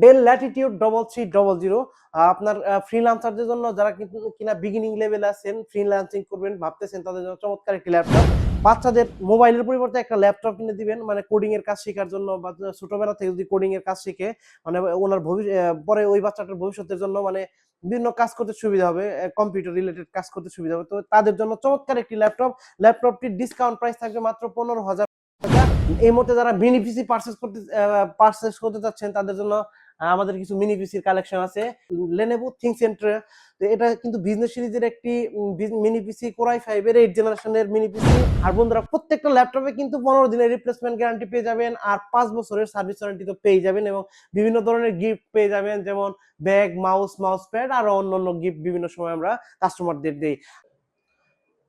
Del Latitude 3300 আপনার ফ্রিল্যান্সারদের জন্য যারা কিনা বিগিনিং লেভেলে আছেন, ফ্রিল্যান্সিং করবেন ভাবতেছেন, তাদের জন্য চমৎকার একটি ল্যাপটপ। বাচ্চাদের মোবাইলের পরিবর্তে একটা ল্যাপটপ কিনে দিবেন, মানে কোডিং এর কাজ শেখার জন্য, বা ছোটবেলা থেকে যদি কোডিং এর কাজ শিখে, মানে ওনার পরে ওই বাচ্চাটার ভবিষ্যতের জন্য মানে বিভিন্ন কাজ করতে সুবিধা হবে, কম্পিউটার রিলেটেড কাজ করতে সুবিধা হবে। তো তাদের জন্য চমৎকার একটি ল্যাপটপ। ল্যাপটপটির ডিসকাউন্ট প্রাইস থাকবে মাত্র 15,000 টাকা। এই মুহূর্তে যারা মিনি পিসি পারচেস করতে চাচ্ছেন, তাদের জন্য আমাদের কিছু মিনি পিসির কালেকশন আছে। লেনোভো থিংকসেন্ট্র, তো এটা কিন্তু বিজনেস সিরিজের একটি মিনি পিসি, কোরাই 5 এর 8 জেনারেশনের মিনি পিসি। আর বন্ধুরা, প্রত্যেকটা ল্যাপটপে কিন্তু 15 দিনের রিপ্লেসমেন্ট গ্যারান্টি পেয়ে যাবেন, আর 5 বছরের সার্ভিস ওয়ারেন্টি তো পেয়ে যাবেন, এবং বিভিন্ন ধরনের গিফট পেয়ে যাবেন, যেমন ব্যাগ, মাউস প্যাড, আর অন্যান্য গিফট বিভিন্ন সময় আমরা কাস্টমারদের দেই।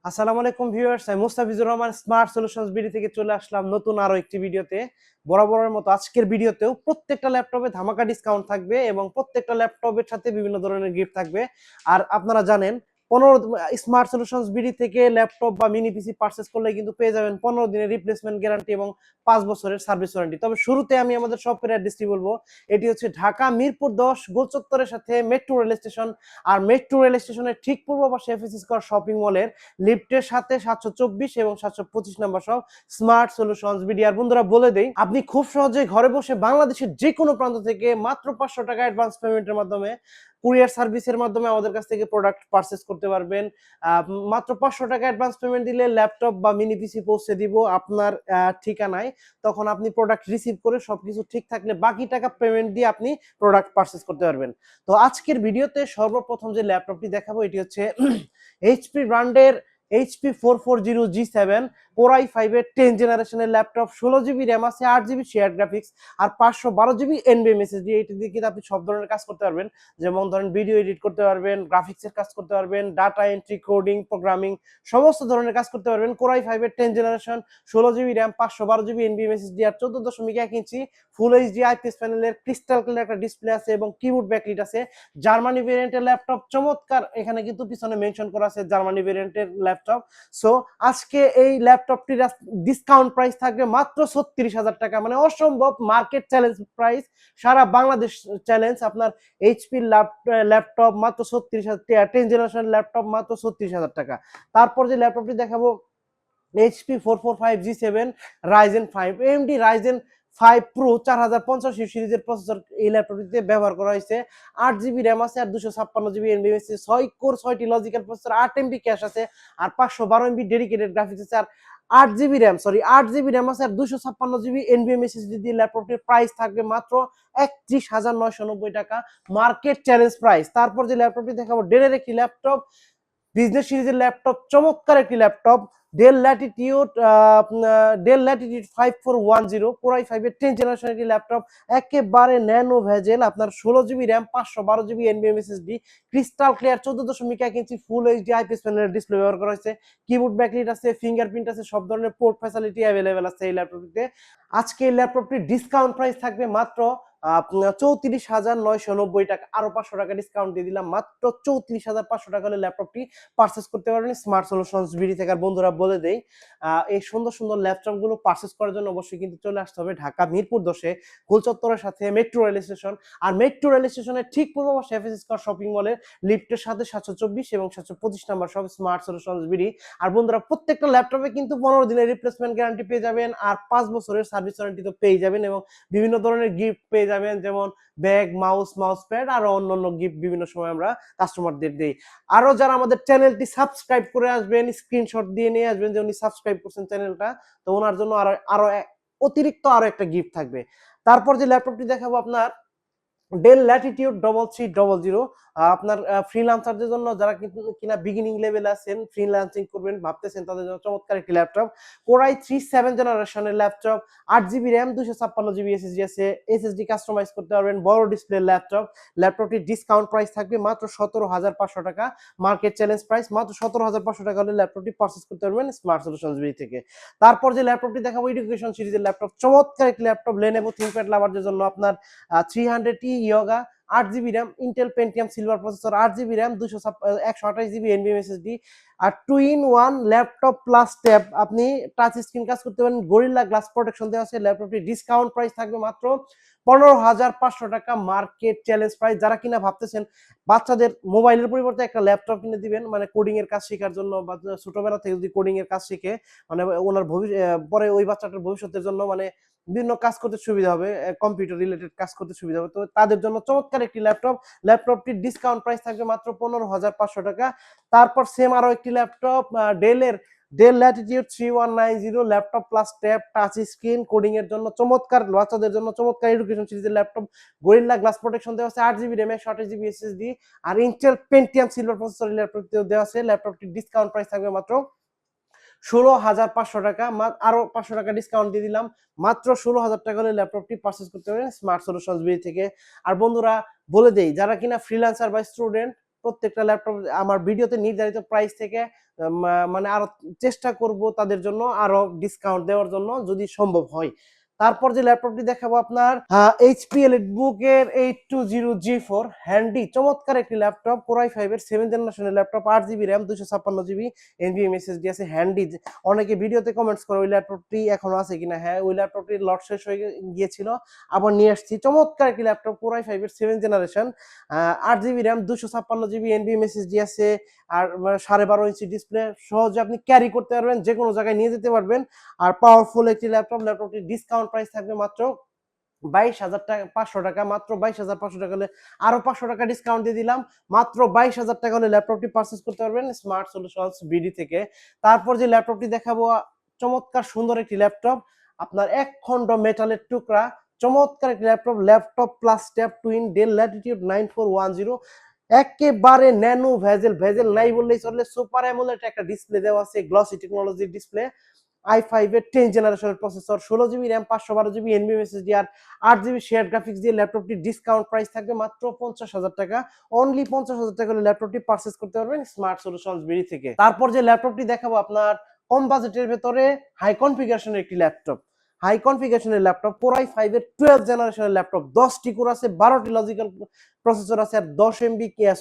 আসসালামু আলাইকুম ভিউয়ার্স, আমি Mustafizur Rahman smart solutions BD থেকে চলে আসলাম নতুন আরো একটি ভিডিওতে। বরাবরের মতো আজকের ভিডিওতেও প্রত্যেকটা ল্যাপটপে ধামাকা ডিসকাউন্ট থাকবে, এবং প্রত্যেকটা ল্যাপটপের সাথে বিভিন্ন ধরনের গিফট থাকবে। আর আপনারা জানেন, 15 স্মার্ট সলিউশনস বিডি থেকে ল্যাপটপ বা মিনি পিসি পারচেস করলে কিন্তু পেয়ে যাবেন 15 দিনের রিপ্লেসমেন্ট গ্যারান্টি এবং 5 বছরের সার্ভিস ওয়ারেন্টি। তবে শুরুতে আমি আমাদের শপের অ্যাড্রেসটি বলবো। এটি হচ্ছে ঢাকা মিরপুর 10 গোলচত্বরের সাথে মেট্রো রেল স্টেশন। আর মেট্রো রেল স্টেশনের ঠিক পূর্ব পাশে এফএসি স্কয়ার শপিং মলের লিফটের সাথে 724 এবং 725 নাম্বার সব স্মার্ট সলিউশনস বিডি। আর বন্ধুরা, বলে দেই, আপনি খুব সহজে ঘরে বসে বাংলাদেশের যে কোনো প্রান্ত থেকে মাত্র 500 টাকা অ্যাডভান্স পেমেন্টের মাধ্যমে, কুরিয়ার সার্ভিসের মাধ্যমে আমাদের কাছ থেকে প্রোডাক্ট পারচেস করতে পারবেন। মাত্র 500 টাকা অ্যাডভান্স পেমেন্ট দিলে ল্যাপটপ বা মিনি পিসি পৌঁছে দিব আপনার ঠিকানায়। তখন আপনি প্রোডাক্ট রিসিভ করে সবকিছু ঠিক থাকলে বাকি টাকা পেমেন্ট দিয়ে আপনি প্রোডাক্ট পারচেস করতে পারবেন। তো আজকের ভিডিওতে সর্বপ্রথম যে ল্যাপটপটি দেখাবো, এটি হচ্ছে এইচপি ব্র্যান্ডের HP 440G7 কোরাই 5 এর 10 জেনারেশনের ল্যাপটপ। 16GB র্যাম আছে, 8GB শেয়ার গ্রাফিক্স, আর 512GB NVMe SSD। এটি দিয়ে কিন্তু আপনি সব ধরনের কাজ করতে পারবেন, যেমন ধরেন ভিডিও এডিট করতে পারবেন, গ্রাফিক্সের কাজ করতে পারবেন, ডাটা এন্ট্রি, কোডিং, প্রোগ্রামিং, সমস্ত ধরনের কাজ করতে পারবেন। কোরাই 5 এর 10 generation, 16GB RAM, 512GB NVMe SSD, আর 14.1 ইঞ্চি ফুল এইচডি আইপিএস প্যানেলের ক্রিস্টাল ক্লিয়ার একটা ডিসপ্লে আছে, এবং কিবোর্ড ব্যাকলিট আছে। জার্মানি ভেরিয়েন্টের ল্যাপটপ, চমৎকার। এখানে কিন্তু পিছনে মেনশন করা আছে জার্মানি ভেরিয়েন্টের ল্যাপটপ। সো আজকে এই ল্যাপটপটির ডিসকাউন্ট প্রাইস থাকবে মাত্র 36,000 টাকা, মানে অসম্ভব মার্কেট চ্যালেঞ্জ প্রাইস, সারা বাংলাদেশ চ্যালেঞ্জ। আপনার এইচপি ল্যাপটপ মাত্র 36,000, 10 জেনারেশন ল্যাপটপ মাত্র 36,000 টাকা। তারপর যে ল্যাপটপটি দেখাবো, HP 445G7 Ryzen 5 AMD Ryzen 5 Pro 4050 সিরিজের প্রসেসর এই ল্যাপটপটিতে ব্যবহার করা হয়েছে। 8GB র্যাম আছে, আর 256GB NVMe আছে, 6 কোর 6টি লজিক্যাল প্রসেসর, 8MB ক্যাশ আছে, আর 512MB ডেডিকেটেড গ্রাফিক্স আছে, আর 8GB র্যাম আছে, আর 256GB NVMe SSD দিয়ে ল্যাপটপটির প্রাইস থাকবে মাত্র 31,990 টাকা, মার্কেট চ্যালেঞ্জ প্রাইস। তারপর যে ল্যাপটপটি দেখাবো, ডেলের একটি ল্যাপটপ, বিজনেস সিরিজের ল্যাপটপ, চমৎকার একটি ল্যাপটপ, ডেল ল্যাটিটিউড 5410 কোরাই 5 এর 10 জেনারেশন একটি ল্যাপটপ, একেবারে ন্যানো ভেজেল। আপনার 16GB RAM, 512GB NVMe SSD, crystal clear 14.1 ইঞ্চি ফুল এইচডি আইপিএস প্যানেলের ডিসপ্লে ব্যবহার করা হয়েছে। কিবোর্ড ব্যাকলিট আছে, ফিঙ্গারপ্রিন্ট আছে, সব ধরনের পোর্ট ফ্যাসিলিটি অ্যাভেলেবেল আছে এই ল্যাপটপটিতে। আজকে এই ল্যাপটপটির ডিসকাউন্ট প্রাইস থাকবে মাত্র 34,990 টাকা, আরো 500 টাকা ডিসকাউন্ট দিয়ে দিলাম, মাত্র 34,500 টাকা হলে ল্যাপটপটি পারচেস করতে পারবেন স্মার্ট সলিউশনস বিডি থেকে। আর বন্ধুরা, বলে দেই, এই সুন্দর সুন্দর ল্যাপটপ গুলো পারচেস করার জন্য অবশ্যই কিন্তু চলে আসতে হবে ঢাকা মিরপুর 10-এ গোল চত্বরের সাথে মেট্রো রেল স্টেশন। আর মেট্রো রেল স্টেশনের ঠিক পূর্ব পাশে এফএসি স্কয়ার শপিং মলের লিফটের সাথে 724 এবং 725 নাম্বার সব স্মার্ট সলিউশনস বিডি। আর বন্ধুরা, প্রত্যেকটা ল্যাপটপে কিন্তু 15 দিনের রিপ্লেসমেন্ট গ্যারান্টি পেয়ে যাবেন, আর 5 বছরের সার্ভিস ওয়ারেন্টি তো পেয়ে যাবেন, এবং বিভিন্ন ধরনের গিফট পেয়ে যাবেন, যেমন ব্যাগ, মাউস প্যাড, আর অন্যান্য গিফট বিভিন্ন সময় আমরা কাস্টমারদের দেই। আরো যারা আমাদের চ্যানেলটি সাবস্ক্রাইব করে আসবেন, স্ক্রিনশট দিয়ে নিয়ে আসবেন যে উনি সাবস্ক্রাইব করছেন চ্যানেলটা, তো ওনার জন্য আরো অতিরিক্ত আরো একটা গিফট থাকবে। তারপর যে ল্যাপটপটি দেখাবো, আপনার ডেল ল্যাটিটিউড 3300, আপনার ফ্রিল্যান্সারদের জন্য যারা কিনা বিগিনিং লেভেলে আছেন, ফ্রিল্যান্সিং করবেন ভাবতেছেন, তাদের জন্য চমৎকার একটি ল্যাপটপ। কোরাই 7 জেনারেশনের laptop, 8GB RAM, 256GB SSD আছে, এসএসডি কাস্টমাইজ করতে পারবেন, বড় ডিসপ্লে ল্যাপটপ। ল্যাপটপটির ডিসকাউন্ট প্রাইস থাকবে মাত্র 17,500 টাকা, মার্কেট চ্যালেঞ্জ প্রাইস মাত্র 17,500 টাকা হলে ল্যাপটপটি পারচেস করতে পারবেন স্মার্ট সলিউশনস বিডি থেকে। তারপর যে ল্যাপটপটি দেখাবো, এডুকেশন সিরিজের ল্যাপটপ, চমৎকার একটি ল্যাপটপ, লেনোভো থিংকপ্যাড লাভারদের জন্য। আপনার 300E yoga 8 GB RAM, Intel Pentium Silver processor, 8 GB RAM, 128 GB NVM SSD, আর 2-in-1 ল্যাপটপ প্লাস ট্যাব। আপনি টাচ স্ক্রিন কাজ করতে পারেন, গরিল্লা গ্লাস প্রোটেকশন দেওয়া আছে। ল্যাপটপটি ডিসকাউন্ট প্রাইস থাকবে মাত্র 15,500 টাকা, মার্কেট চ্যালেঞ্জ প্রাইস। যারা কিনা ভাবতেছেন বাচ্চাদের মোবাইলের পরিবর্তে একটা ল্যাপটপ কিনে দিবেন, মানে কোডিং এর কাজ শেখার জন্য, বা ছোটবেলা থেকে যদি কোডিং এর কাজ শিখে, মানে ওনার পরে ওই বাচ্চাটার ভবিষ্যতের জন্য মানে বিভিন্ন কাজ করতে সুবিধা হবে, কম্পিউটার রিলেটেড কাজ করতে সুবিধা হবে, তো তাদের জন্য চমৎকার একটি ল্যাপটপ। ল্যাপটপটির ডিসকাউন্ট প্রাইস থাকবে মাত্র 15,500 টাকা। তারপর সেম আরো একটি laptop, del Latitude 3190 laptop plus tab, touch screen, coding এর জন্য চমৎকার, বাচ্চাদের জন্য চমৎকার এডুকেশন সিরিজের ল্যাপটপ। গরিল্লা গ্লাস প্রোটেকশন দেওয়া আছে, 8 জিবি র্যাম, 128 জিবি এসএসডি, আর ইন্টেল পেন্টিয়াম সিলভার প্রসেসর ল্যাপটপটিও দেওয়া আছে। ল্যাপটপটির ডিসকাউন্ট প্রাইস থাকবে মাত্র 16,500 টাকা। আরো 500 টাকা ডিসকাউন্ট দিয়ে দিলাম, মাত্র 16,000 টাকা হলে ল্যাপটপটি পারচেজ করতে পারেন স্মার্ট সলিউশনস বি থেকে। আর বন্ধুরা বলে দেই, যারা কিনা ফ্রিল্যান্সার বা স্টুডেন্ট, প্রত্যেকটা ল্যাপটপ আমার ভিডিওতে নির্ধারিত প্রাইস থেকে মানে আরো চেষ্টা করব তাদের জন্য আরো ডিসকাউন্ট দেওয়ার জন্য যদি সম্ভব হয়। তারপর যে ল্যাপটপটি দেখাবো আপনার এইচপি এলিটবুক এর 820G4 হ্যান্ডি চমৎকার একটি ল্যাপটপ, কোর i5 এর 7th জেনারেশনের laptop, 8 GB RAM, 256 GB NVM SSD আছে, হ্যান্ডি। অনেকে ভিডিওতে কমেন্টস করে ওই ল্যাপটপটি এখনো আছে কিনা। হ্যাঁ, ওই ল্যাপটপটির লট শেষ হয়ে গিয়েছিল, আবার নিয়ে আসছি। চমৎকার একটি ল্যাপটপ, কোর i5 এর 7th generation, 8 GB RAM, 256 GB NVM SSD আছে, আর 12.5 ইঞ্চি ডিসপ্লে, সহজে আপনি ক্যারি করতে পারবেন, যে কোনো জায়গায় নিয়ে যেতে পারবেন। আর পাওয়ারফুল একটি ল্যাপটপ। ল্যাপটপটির ডিসকাউন্ট প্রাইস থাকবে মাত্র 22,500 টাকা, মাত্র 22,500 টাকা হলে আরো 500 টাকা ডিসকাউন্ট দিয়ে দিলাম, মাত্র 22,000 টাকা হলে ল্যাপটপটি পারচেজ করতে পারবেন স্মার্ট সলিউশনস বিডি থেকে। তারপর যে ল্যাপটপটি দেখাবো, চমৎকার সুন্দর একটি ল্যাপটপ, আপনার এক খণ্ড মেটালের টুকরা, চমৎকার একটি laptop, laptop plus tab twin, del Latitude 9410, একেবারে ন্যানো ভেজেল নাই বললেই চলে। সুপার অ্যামোলেড একটা ডিসপ্লে দেওয়া আছে, গ্লসি টেকনোলজির ডিসপ্লে, i5 এর 10th জেনারেশনের processor, 16 GB RAM, 512 GB NVM SSD, আর 8 জিবি শেয়ার গ্রাফিক্স দিয়ে ল্যাপটপটির ডিসকাউন্ট প্রাইস থাকবে মাত্র 50,000 টাকা। অনলি 50,000 টাকা হলে ল্যাপটপটি পারচেজ করতে পারবেন স্মার্ট সলিউশনস বিডি থেকে। তারপর যে ল্যাপটপটি দেখাবো আপনার কম বাজেটের ভেতরে হাই কনফিগারেশনের একটি ল্যাপটপ, হাই কনফিগারেশনের ল্যাপটপ, কোর i5 এর 12th জেনারেশনের ল্যাপটপ, 10টি কোর আছে, 12টি লজিক্যাল প্রসেসর আছে, আর 14 MB ক্যাশ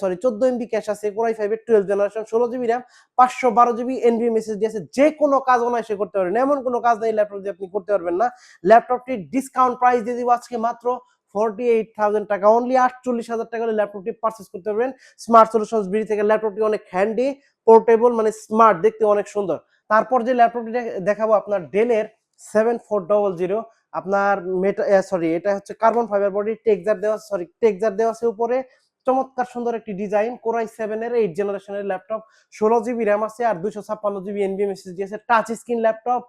আছে। কোর i5 এর 12th generation, 16 GB RAM, 512 GB NVM SSD আছে। যে কোনো কাজ অনায়াসে করতে পারবেন, এমন কোনো কাজ নেই ল্যাপটপ দিয়ে আপনি করতে পারবেন না। ল্যাপটপটির ডিসকাউন্ট প্রাইস দিয়ে দিব আজকে মাত্র 48,000 টাকা, অনলি 48,000 টাকা হলে ল্যাপটপটি পারচেজ করতে পারবেন স্মার্ট সলিউশনস বিডি থেকে। ল্যাপটপটি অনেক হ্যান্ডি, পোর্টেবল, মানে স্মার্ট, দেখতে অনেক সুন্দর। তারপর যে ল্যাপটপটি দেখাবো আপনার ডেলের 7400, আপনার এটা হচ্ছে কার্বন ফাইবার বডি, টেক্সচার দেওয়া আছে উপরে, চমৎকার সুন্দর একটি ডিজাইন। কোর i7 এর 8th জেনারেশনের ল্যাপটপ, 16 জিবি র্যাম আছে, আর 256 জিবি এনভিএম এসএসডি আছে, টাচ স্ক্রিন ল্যাপটপ।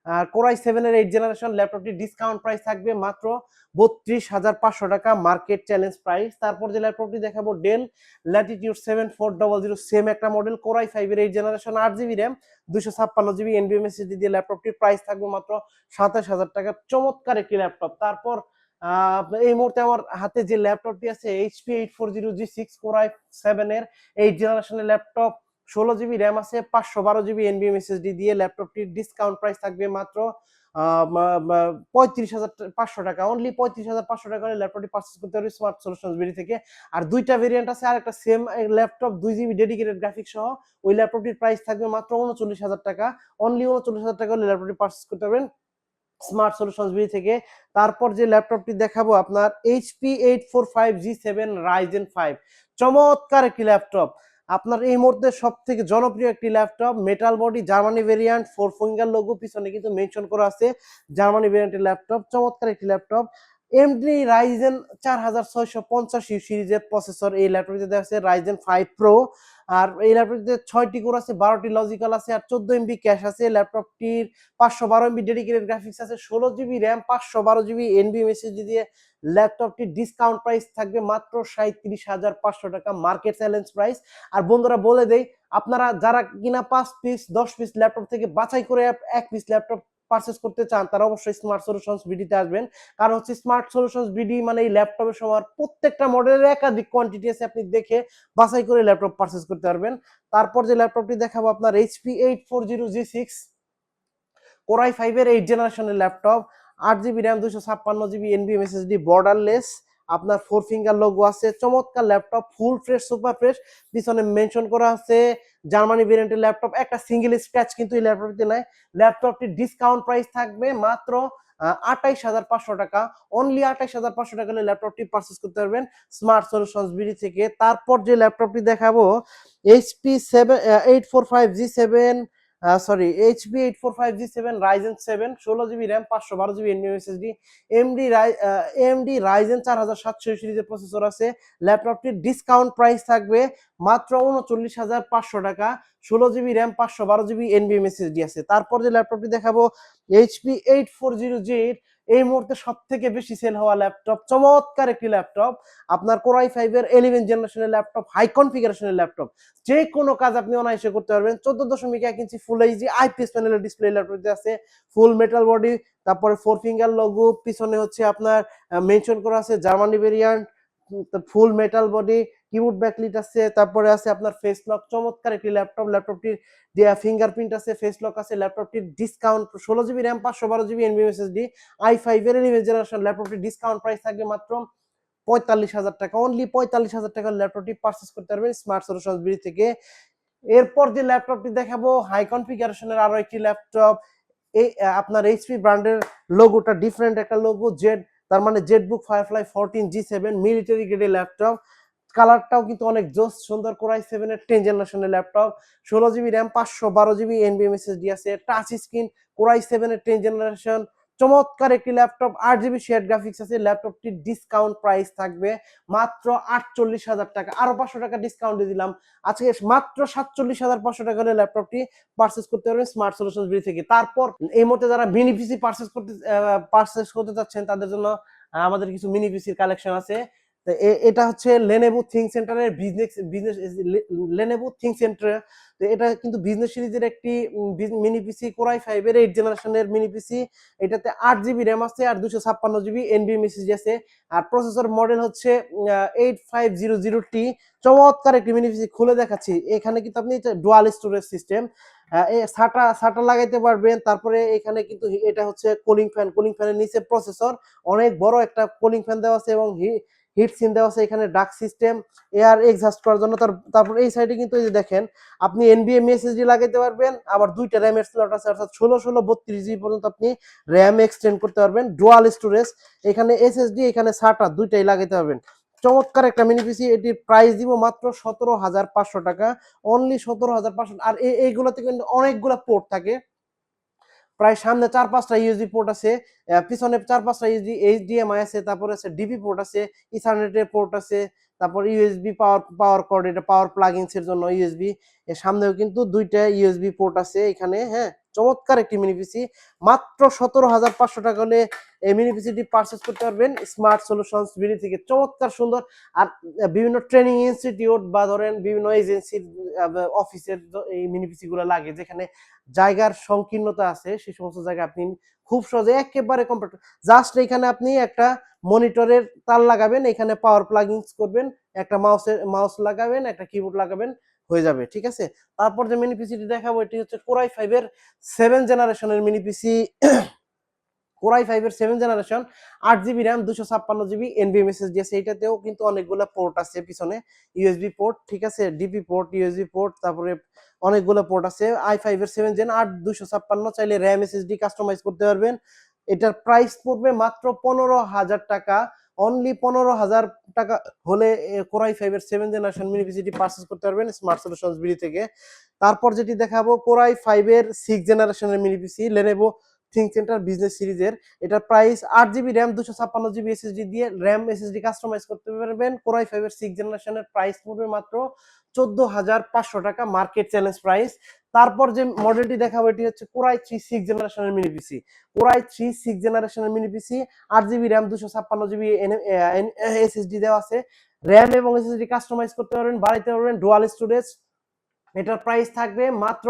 আর কোর i7 এর 8th জেনারেশন ল্যাপটপটির ডিসকাউন্ট প্রাইস থাকবে মাত্র 32,500 টাকা, মার্কেট চ্যালেঞ্জ প্রাইস। তারপর যে ল্যাপটপটি দেখাবো ডেল ল্যাটিটিউড 7400, সেম একটা মডেল, কোর i5 এর 8th generation, 8 GB RAM, 256 GB NVM SSD দিয়ে ল্যাপটপটির প্রাইস থাকবে মাত্র 27,000 টাকা, চমৎকার একটি ল্যাপটপ। তারপর এই মুহূর্তে আমার হাতে যে ল্যাপটপটি আছে HP 840G6 কোর i7 এর 8th জেনারেশনের ল্যাপটপ, 16 জিবি র্যাম আছে, 512 জিবি এনভিএম এসএসডি দিয়ে ল্যাপটপটির ডিসকাউন্ট প্রাইস থাকবে মাত্র 35,500 টাকা, অনলি 35,500 টাকা হলে ল্যাপটপটি পারচেজ করতে পারবে স্মার্ট সলিউশনস বিডি থেকে। আর দুইটা ভেরিয়েন্ট আছে, আর একটা same laptop 2 GB dedicated graphics সহ, ওই ল্যাপটপটির প্রাইস থাকবে মাত্র 39,000 টাকা, অনলি 39,000 টাকা হলে ল্যাপটপটি পারচেজ করতে পারবেন স্মার্ট সলিউশনস বিডি থেকে। তারপর যে ল্যাপটপটি দেখাবো আপনার HP 845G7 Ryzen 5, চমৎকার একটি ল্যাপটপ, আপনার এই মুহূর্তে সব থেকে জনপ্রিয় একটি laptop, metal body, Germany variant, 4 finger logo, পিছনে কিন্তু মেনশন করা আছে জার্মানি ভেরিয়েন্টের ল্যাপটপ, চমৎকার একটি ল্যাপটপ। AMD Ryzen 4650 সিরিজের প্রসেসর এই ল্যাপটপটিতে দেওয়া আছে, Ryzen 5 Pro। আর এই ল্যাপটপটিতে 6টি কোর আছে, 12টি লজিক্যাল আছে, আর 14 MB ক্যাশ আছে। ল্যাপটপটির 512 MB ডেডিকেটেড গ্রাফিক্স আছে, 16 GB RAM, 512 GB NVM SSD দিয়ে ল্যাপটপটির ডিসকাউন্ট প্রাইস থাকবে মাত্র 37,500 টাকা, মার্কেট চ্যালেঞ্জ প্রাইস। আর বন্ধুরা বলে দেই, আপনারা যারা কিনা 5 পিস 10 পিস ল্যাপটপ থেকে বাছাই করে 1 পিস ল্যাপটপ পারচেজ করতে চান, তারা অবশ্যই স্মার্ট সলিউশনস বিডিতে আসবেন। কারণ হচ্ছে স্মার্ট সলিউশনস বিডি মানে এই ল্যাপটপের সময় প্রত্যেকটা মডেলের একাধিক কোয়ান্টিটি আছে, আপনি দেখে বাছাই করে ল্যাপটপ পারচেজ করতে পারবেন। তারপর যে ল্যাপটপটি দেখাবো আপনার HP 840G6 কোর i5 এর 8th জেনারেশনের laptop, 8 GB RAM, 256 GB NVM SSD, borderless, আপনার 4 ফিঙ্গার লোগো আছে, চমৎকার laptop, full fresh, super fresh. পিছনে মেনশন করা আছে জার্মানি ভেরিয়েন্টের ল্যাপটপ, একটা সিঙ্গেল স্ক্র্যাচ কিন্তু এই ল্যাপটপটিতে নাই। ল্যাপটপটির ডিসকাউন্ট প্রাইস থাকবে মাত্র 28,500 টাকা। অনলি 28,500 টাকা হলে ল্যাপটপটি পারচেজ করতে পারবেন স্মার্ট সলিউশনস বিডি থেকে। তারপর যে ল্যাপটপটি দেখাবো HP 845G7, sorry HP 845G7 Ryzen 7 16GB RAM 512GB NVM SSD, AMD Ryzen 4700 সিরিজের প্রসেসর আছে। ল্যাপটপটির ডিসকাউন্ট প্রাইস থাকবে মাত্র 39,500 টাকা। 16GB র্যাম 512GB এনভিএমএসএসডি আছে। তারপর যে ল্যাপটপটি দেখাবো এইচপি 840G, এই মুহূর্তে সব থেকে বেশি সেল হওয়া ল্যাপটপ, চমৎকার একটি ল্যাপটপ, আপনার কোর i5 এর 11 জেনারেশনের ল্যাপটপ, হাই কনফিগারেশনের ল্যাপটপ, যে কোনো কাজ আপনি অনায়াসে করতে পারবেন। 14.1 ইঞ্চি ফুল এইচডি আইপিএস প্যানেলের ডিসপ্লে ল্যাপটপটি আছে, ফুল মেটাল বডি, তারপরে 4 ফিঙ্গার লোগো, পিছনে হচ্ছে আপনার মেনশন করা আছে জার্মানি ভেরিয়েন্ট, ফুল মেটাল বডি, কিবোর্ড ব্যাকলিট আছে, তারপরে আছে আপনার ফেস লক, চমৎকার একটি ল্যাপটপ। ল্যাপটপটির ফিঙ্গারপ্রিন্ট আছে, ফেস লক আছে। ল্যাপটপটির discount 16GB RAM 512GB এনভিএমএসএসডি i5 এর 11 জেনারেশন, ল্যাপটপটির ডিসকাউন্ট প্রাইস থাকবে মাত্র 45,000 টাকা। অনলি 45,000 টাকার ল্যাপটপটি পারচেজ করতে পারবেন স্মার্ট সলিউশনস বিডি থেকে। এরপর যে ল্যাপটপটি দেখাবো হাই কনফিগারেশনের আরো একটি ল্যাপটপ, এই আপনার এইচপি ব্র্যান্ডের লোগোটা ডিফারেন্ট একটা লোগো, জেড, তার মানে জেটবুক ফায়ারফ্লাই 14G7 মিলিটারি গ্রেডের ল্যাপটপ। কালারটাও কিন্তু অনেক জোস সুন্দর, কোর i7 এর 10 জেনারেশনের ল্যাপটপ, 16GB র্যাম 512GB এনভিএমএসএসডি আছে, টাচ স্ক্রিন, কোর i7 এর 10 জেনারেশন, চমৎকার একটি ল্যাপটপ, 8GB শেয়ার গ্রাফিক্স আছে। ল্যাপটপটির ডিসকাউন্ট প্রাইস থাকবে মাত্র 48,000 টাকা। আরো 500 টাকা ডিসকাউন্ট দিয়ে দিলাম, আজকে মাত্র 47,500 টাকা হলে ল্যাপটপটি পারচেজ করতে পারবেন স্মার্ট সলিউশনস বিডি থেকে। তারপর এই মুহূর্তে যারা মিনি পিসি পারচেজ করতে চাচ্ছেন তাদের জন্য আমাদের কিছু মিনি পিসির কালেকশন আছে। এটা হচ্ছে লেনোভো থিঙ্ক সেন্টারের বিজনেস লেনোভো থিঙ্ক সেন্টার। তো এটা কিন্তু বিজনেস সিরিজের একটি মিনি পিসি, কোর i5 এর 8 জেনারেশনের মিনি পিসি। এটাতে 8GB র্যাম আছে আর 256GB এনভিএমএসএসডি আছে। আর প্রসেসর মডেল হচ্ছে 8500T। চমৎকার একটি মিনি পিসি, খুলে দেখাচ্ছি। এখানে কিন্তু আপনি ডুয়াল স্টোরেজ সিস্টেম, সাটা সাটা লাগাইতে পারবেন। তারপরে এখানে কিন্তু এটা হচ্ছে কুলিং ফ্যানের নিচে প্রসেসর, অনেক বড় একটা কুলিং ফ্যান দেওয়া আছে এবং হিট সিন দেওয়া আছে। এখানে ডাক সিস্টেম, এয়ার এক্সহাস্ট করার জন্য। তারপর এই সাইডে কিন্তু এই যে দেখেন আপনি এনভিএমই এসএসডি লাগাইতে পারবেন, আবার দুইটা র্যামের স্লট আছে, অর্থাৎ 16 পর্যন্ত আপনি র্যাম এক্সটেন্ড করতে পারবেন। ডুয়াল স্টোরেজ, এখানে এসএসডি, এখানে সাটা দুইটাই লাগাইতে পারবেন। চমৎকার একটা মিনি পিসি, এটির প্রাইস দিব মাত্র 17,500 টাকা। অনলি 17,500। আর এইগুলোতে কিন্তু অনেকগুলো পোর্ট থাকে, প্রায় সামনে 4-5টা ইউএসবি পোর্ট আছে, পিছনে 4-5টা এইচডিএমআই আছে, তারপরে আছে ডিপি পোর্ট আছে, ইথারনেটের পোর্ট আছে, তারপর ইউএসবি পাওয়ার কর্ড, এটা পাওয়ার প্লাগইনস এর জন্য ইউএসবি। এর সামনেও কিন্তু দুইটা ইউএসবি পোর্ট আছে এখানে। হ্যাঁ, চমৎকার একটি মিনি পিসি, মাত্র 17,500 টাকা হলে এই মিনি পিসিটি পারচেজ করতে পারবেন স্মার্ট সলিউশনস বিডি থেকে। চমৎকার সুন্দর। আর বিভিন্ন ট্রেনিং ইনস্টিটিউট বা ধরেন বিভিন্ন এজেন্সির অফিসের এই মিনি পিসি গুলো লাগে, যেখানে জায়গার সংকীর্ণতা আছে, সেই সমস্ত জায়গায় আপনি খুব সহজে একেবারে কম্প্যাক্ট, জাস্ট এখানে আপনি একটা মনিটরের তার লাগাবেন, এখানে পাওয়ার প্লাগইনস করবেন, একটা মাউস লাগাবেন, একটা কিবোর্ড লাগাবেন, হয়ে যাবে। ঠিক আছে। তারপর যে মিনি পিসিটি দেখাবো এটি হচ্ছে কোর i5 এর 7 জেনারেশনের মিনি পিসি। কোর i5 এর 7 জেনারেশন, 8GB র্যাম, 256GB এনভিএমএসএসডি আছে। এটাতেও কিন্তু অনেকগুলো পোর্ট আছে, পিছনে ইউএসবি পোর্ট, ঠিক আছে, ডিপি পোর্ট, ইউএসবি পোর্ট, তারপরে অনেকগুলো পোর্ট আছে। i5 এর 7 জেন 8 256, চাইলে র্যাম এসএসডি কাস্টমাইজ করতে পারবেন। এটার প্রাইস পড়বে মাত্র 15,000 টাকা। অনলি 15,000 টাকা হলে কোর i5 এর 7 জেনারেশন মিনি পিসিটি পারচেজ করতে পারবেন স্মার্ট সলিউশনস বিডি থেকে। তারপর যেটি দেখাবো কোর i5 এর 6 জেনারেশনের মিনি পিসি, লেনোভো থিঙ্ক সেন্টার বিজনেস সিরিজের। এটার price 8GB RAM, 256GB SSD দিয়ে র্যাম এসএসডি কাস্টমাইজ করতে পারবেন। কোর i5 এর 6 জেনারেশনের প্রাইস পড়বে মাত্র 14,500 টাকা, মার্কেট চ্যালেঞ্জ প্রাইস। তারপর যে মডেলটি দেখাবো এটি হচ্ছে কোর i3 6 জেনারেশনের মিনি পিসি। কোর i3 6 জেনারেশনের মিনি পিসি, 8GB র্যাম, 256GB এসএসডি দেওয়া আছে। র্যাম এবং এসএসডি কাস্টমাইজ করতে পারবেন, বাড়াইতে পারবেন, ডুয়াল স্টোরেজ। এটার প্রাইস থাকবে মাত্র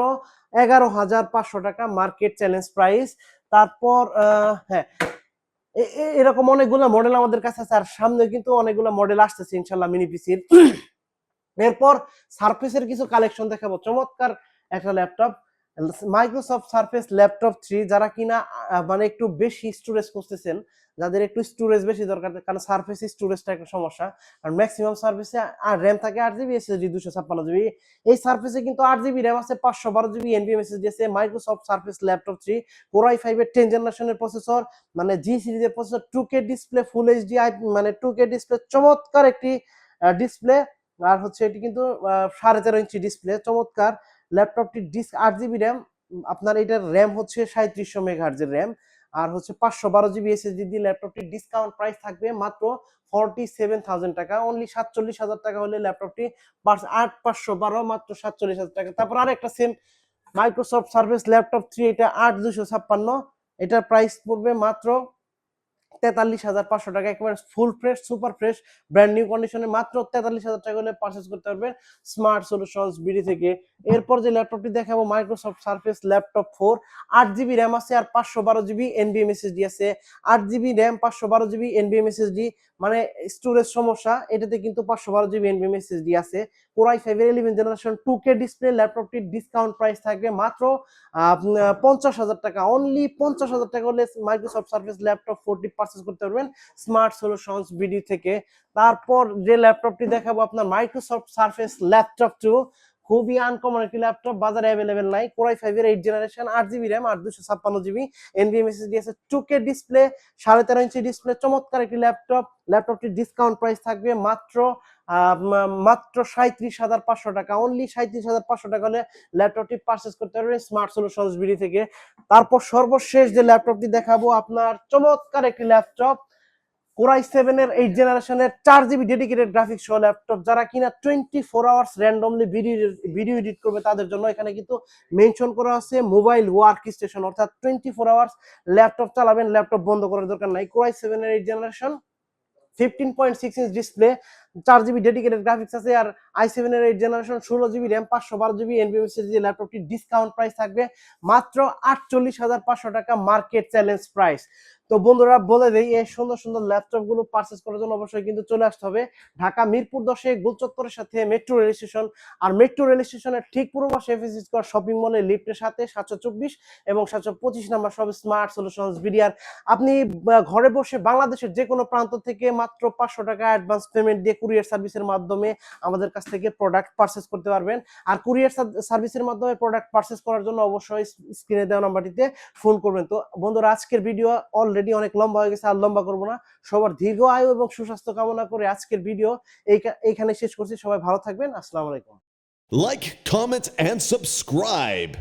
11,500 টাকা, মার্কেট চ্যালেঞ্জ প্রাইস। তারপর হ্যাঁ, এরকম অনেকগুলো মডেল আমাদের কাছে আছে, আর সামনে কিন্তু অনেকগুলো মডেল আসতেছে ইনশাল্লাহ মিনি পিসির। এরপর সারফেসের কিছু কালেকশন দেখাবো। চমৎকার একটা ল্যাপটপ, মাইক্রোসফট সারফেস ল্যাপটপ 3 যারা কিনা মানে একটু বেশি স্টোরেজ খুঁজতেছেন, যাদের একটু স্টোরেজ বেশি দরকার, কারণ সারফেস স্টোরেজটা একটা সমস্যা। আর ম্যাক্সিমাম সার্ভিসে আর র্যাম থাকে 8 জিবি, এসএসডি 256 জিবি। এই সার্ফেসে কিন্তু 8 জিবি র্যাম আছে, 512 জিবি এনভিএম এসএসডি আছে। Microsoft Surface laptop 3 core i5 এর 10 জেনারেশনের প্রসেসর, মানে জি সিরিজের processor, 2K display, full HD মানে 2K ডিসপ্লে, চমৎকার একটি ডিসপ্লে। আর হচ্ছে এটি কিন্তু 13.5 ইঞ্চি ডিসপ্লে, চমৎকার ল্যাপটপটি। ডিস্ক 8 জিবি র্যাম, আপনার এটার র্যাম হচ্ছে 3700 মেগাহার্জের র্যাম, আর হচ্ছে 512 জিবি এসএসডি দিয়ে ল্যাপটপটির ডিসকাউন্ট প্রাইস থাকবে মাত্র 47,000 টাকা। অনলি 47,000 টাকা হলে ল্যাপটপটি 512 মাত্র 47,000 টাকা। তারপর আরেকটা সেম মাইক্রোসফট সার্ফেস ল্যাপটপ 3, এটা 8256, এটার প্রাইস পড়বে মাত্র 43,500 টাকা। একেবারে full fresh, super fresh, brand new কন্ডিশনে মাত্র 43,000 টাকা হলে পারচেজ করতে পারবেন স্মার্ট সলিউশনস বিডি থেকে। এরপর যে ল্যাপটপটি দেখাবো Microsoft Surface laptop 4, 8 GB RAM আছে আর 512 জিবি এনভিএম এসএসডি আছে। 8 GB RAM, 512 GB NVM SSD, মানে স্টোরেজ সমস্যা, এটাতে কিন্তু 512 জিবি এনভিএম এসএসডি আছে। কোর i5 এর 11 জেনারেশন 2K ডিসপ্লে, ল্যাপটপটির ডিসকাউন্ট প্রাইস থাকবে মাত্র 50,000 টাকা। অনলি 50,000 টাকা হলে মাইক্রোসফট সার্ফেস ল্যাপটপ 4টি পারচেজ করতে পারবেন স্মার্ট সলিউশনস বিডি থেকে। তারপর যে ল্যাপটপটি দেখাবো আপনার মাইক্রোসফট সার্ফেস ল্যাপটপ 2, খুবই আনকমন একটি ল্যাপটপ, বাজারে অ্যাভেলেবেল নাই। কোর i5 এর 8 জেনারেশন, 8 জিবি র্যাম আর 256 জিবি এনভিএম এসএসডি আছে, 2K ডিসপ্লে, 13.5 ইঞ্চি ডিসপ্লে, চমৎকার একটি ল্যাপটপ। ল্যাপটপটির ডিসকাউন্ট প্রাইস থাকবে মাত্র 37,500 টাকা। অনলি 37,500 টাকা হলে ল্যাপটপটি পারচেজ করতে পারবেন স্মার্ট সলিউশনস বিডি থেকে। তারপর সর্বশেষ যে ল্যাপটপটি দেখাবো আপনার, চমৎকার একটি ল্যাপটপ, কোর i7 এর 8 জেনারেশনের 4 জিবি ডেডিকেটেড গ্রাফিক্স সহ ল্যাপটপ। যারা কিনা 24 আওয়ার্স র্যান্ডমলি ভিডিও এডিট করবে তাদের জন্য এখানে কিন্তু মেনশন করা আছে মোবাইল ওয়ার্ক স্টেশন, অর্থাৎ 24 আওয়ার্স ল্যাপটপ চালাবেন, ল্যাপটপ বন্ধ করার দরকার নাই। কোর i7 এর 8 generation, 15.6 inch display, 4 GB dedicated graphics আছে। আর i7 এর 8 generation, 16 GB RAM, 512 GB NVM SSD, ল্যাপটপটির ডিসকাউন্ট প্রাইস থাকবে মাত্র 48,500 টাকা, মার্কেট চ্যালেঞ্জ প্রাইস। তো বন্ধুরা বলে দেই, এই সুন্দর সুন্দর ল্যাপটপ গুলো পারচেজ করার জন্য অবশ্যই কিন্তু চলে আসতে হবে ঢাকা মিরপুর 10 গোলচত্বরের সাথে মেট্রো রেল স্টেশন। আর মেট্রো রেল স্টেশনের ঠিক পূর্ব পাশে এফএসি স্কয়ার শপিং মলে লিফটের সাথে 724 এবং 725 নাম্বার সব স্মার্ট সলিউশনস বিডিআর। আপনি ঘরে বসে বাংলাদেশের যে কোনো প্রান্ত থেকে মাত্র 500 টাকা অ্যাডভান্স পেমেন্ট দিয়ে কুরিয়ার সার্ভিসের মাধ্যমে আমাদের কাছ থেকে প্রোডাক্ট পারচেজ করতে পারবেন। আর কুরিয়ার সার্ভিসের মাধ্যমে প্রোডাক্ট পারচেজ করার জন্য অবশ্যই স্ক্রিনে দেওয়া নাম্বারটিতে ফোন করবেন। তো বন্ধুরা আজকের ভিডিও অলরেডি অনেক লম্বা হয়ে গেছে, আর লম্বা করবো না। সবার দীর্ঘ আয়ু এবং সুস্বাস্থ্য কামনা করে আজকের ভিডিও এইখানে শেষ করছি। সবাই ভালো থাকবেন, আসসালামু আলাইকুম। Like, comment, and subscribe.